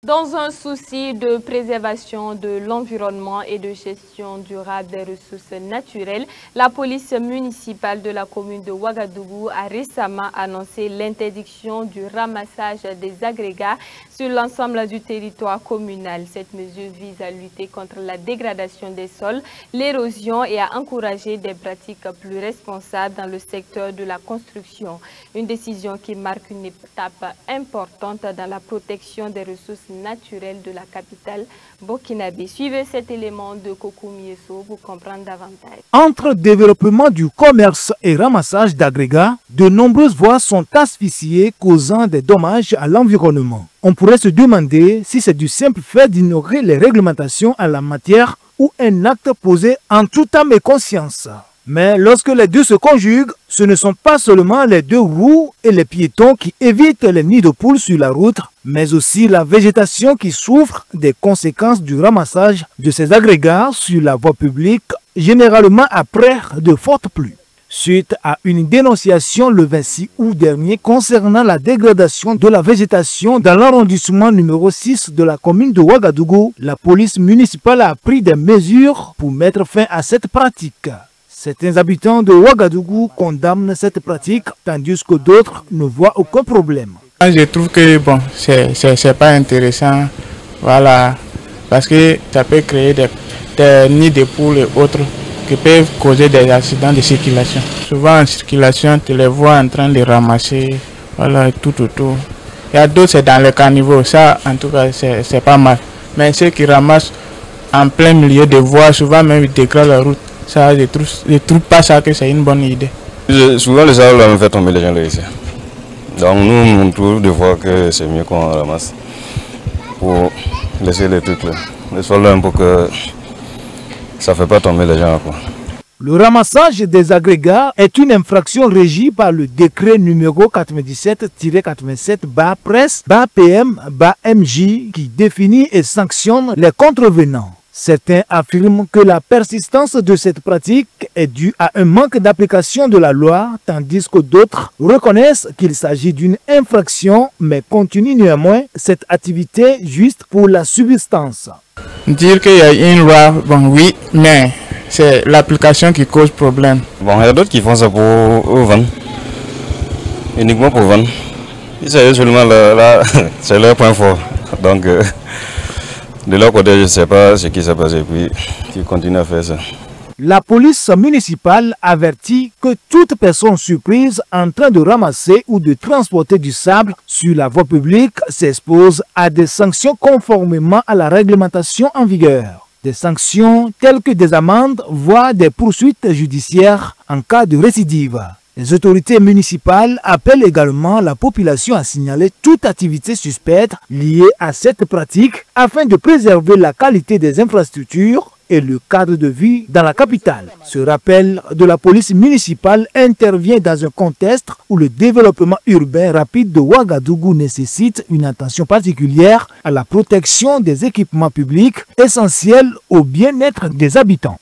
Dans un souci de préservation de l'environnement et de gestion durable des ressources naturelles, la police municipale de la commune de Ouagadougou a récemment annoncé l'interdiction du ramassage des agrégats sur l'ensemble du territoire communal. Cette mesure vise à lutter contre la dégradation des sols, l'érosion et à encourager des pratiques plus responsables dans le secteur de la construction. Une décision qui marque une étape importante dans la protection des ressources naturelles de la capitale burkinabé. Suivez cet élément de Kokou Mieso pour comprendre davantage. Entre développement du commerce et ramassage d'agrégats, de nombreuses voies sont asphyxiées, causant des dommages à l'environnement. On pourrait se demander si c'est du simple fait d'ignorer les réglementations en la matière ou un acte posé en toute âme et conscience. Mais lorsque les deux se conjuguent, ce ne sont pas seulement les deux roues et les piétons qui évitent les nids de poules sur la route, mais aussi la végétation qui souffre des conséquences du ramassage de ces agrégats sur la voie publique, généralement après de fortes pluies. Suite à une dénonciation le 26 août dernier concernant la dégradation de la végétation dans l'arrondissement numéro 6 de la commune de Ouagadougou, la police municipale a pris des mesures pour mettre fin à cette pratique. Certains habitants de Ouagadougou condamnent cette pratique, tandis que d'autres ne voient aucun problème. Je trouve que bon, c'est pas intéressant, voilà, parce que ça peut créer des nids de poules et autres qui peuvent causer des accidents de circulation. Souvent en circulation, tu les vois en train de ramasser, voilà, tout autour. Il y a d'autres, c'est dans les caniveaux, ça en tout cas c'est pas mal. Mais ceux qui ramassent en plein milieu de voies, souvent même ils dégradent la route. Ça, je trouve pas ça que c'est une bonne idée. Souvent les gens me fait tomber les gens là ici. Donc nous, on trouve de fois que c'est mieux qu'on ramasse pour laisser les trucs là. Les sols là un peu que ça fait pas tomber les gens quoi. Le ramassage des agrégats est une infraction régie par le décret numéro 97-47-presse-PM-MJ qui définit et sanctionne les contrevenants. Certains affirment que la persistance de cette pratique est due à un manque d'application de la loi, tandis que d'autres reconnaissent qu'il s'agit d'une infraction, mais continuent néanmoins cette activité juste pour la subsistance. Dire qu'il y a une loi, bon oui, mais c'est l'application qui cause problème. Bon, il y a d'autres qui font ça pour vendre, uniquement pour vendre. C'est seulement là, c'est leur point fort. Donc, de leur côté, je ne sais pas ce qui s'est passé, puis ils continuent à faire ça. La police municipale avertit que toute personne surprise en train de ramasser ou de transporter du sable sur la voie publique s'expose à des sanctions conformément à la réglementation en vigueur. Des sanctions telles que des amendes, voire des poursuites judiciaires en cas de récidive. Les autorités municipales appellent également la population à signaler toute activité suspecte liée à cette pratique afin de préserver la qualité des infrastructures et le cadre de vie dans la capitale. Ce rappel de la police municipale intervient dans un contexte où le développement urbain rapide de Ouagadougou nécessite une attention particulière à la protection des équipements publics essentiels au bien-être des habitants.